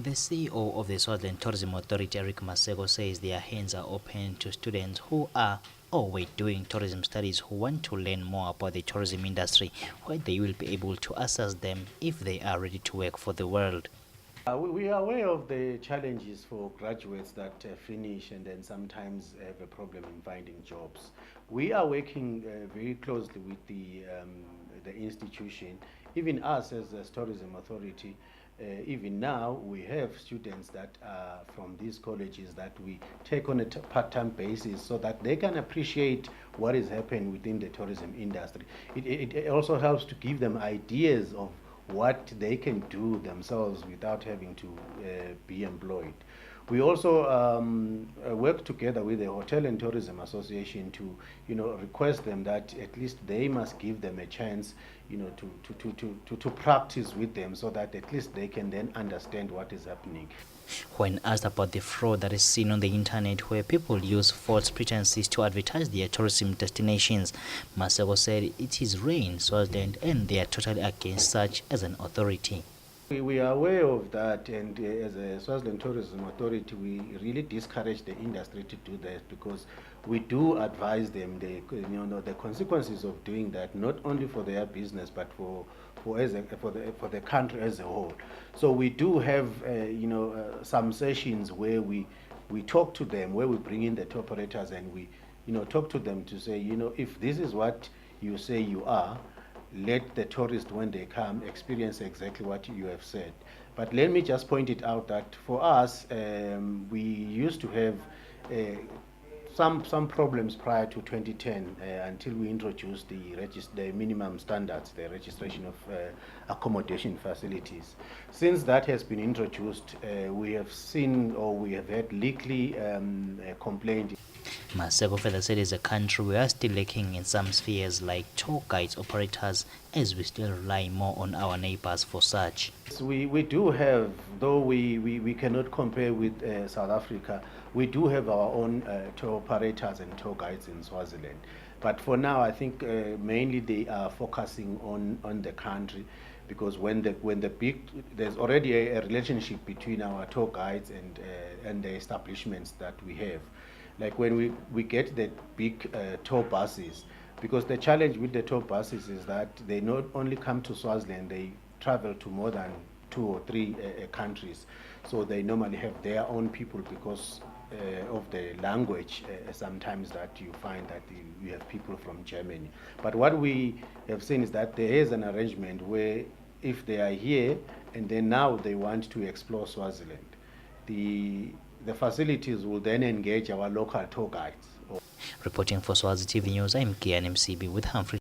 The CEO of the Swaziland Tourism Authority, Eric Masego, says their hands are open to students who are already doing tourism studies who want to learn more about the tourism industry, where they will be able to assess them if they are ready to work for the world. We are aware of the challenges for graduates that finish and then sometimes have a problem in finding jobs. We are working very closely with the institution. Even us as a tourism authority, even now we have students that are from these colleges that we take on a part-time basis so that they can appreciate what is happening within the tourism industry. It also helps to give them ideas of what they can do themselves without having to be employed. We also work together with the Hotel and Tourism Association to, request them that at least they must give them a chance, to practice with them so that at least they can then understand what is happening. When asked about the fraud that is seen on the internet where people use false pretenses to advertise their tourism destinations, Masego said it is rare in Swaziland and they are totally against such as an authority. We are aware of that, and as a Swaziland Tourism Authority, we really discourage the industry to do that because we do advise them the consequences of doing that, not only for their business but for the country as a whole. So we do have some sessions where we talk to them, where we bring in the tour operators and we talk to them to say, if this is what you say you are, let the tourists, when they come, experience exactly what you have said. But let me just point it out that for us, we used to have some problems prior to 2010 until we introduced the minimum standards, the registration of accommodation facilities. Since that has been introduced, we have seen, or we have had leakly complaints. Masego further said as a country we are still lacking in some spheres like tour guides, operators, as we still rely more on our neighbors for such. We do have, though we cannot compare with South Africa, we do have our own tour operators and tour guides in Swaziland. But for now, I think mainly they are focusing on the country, because there's already a relationship between our tour guides and the establishments that we have. Like when we get the big tour buses, because the challenge with the tour buses is that they not only come to Swaziland, they travel to more than 2 or 3 countries. So they normally have their own people because of the language. Sometimes that you find that you have people from Germany. But what we have seen is that there is an arrangement where if they are here and then now they want to explore Swaziland, the facilities will then engage our local tour guides. Reporting for Swazi TV News, I'm KNMCB with Humphrey.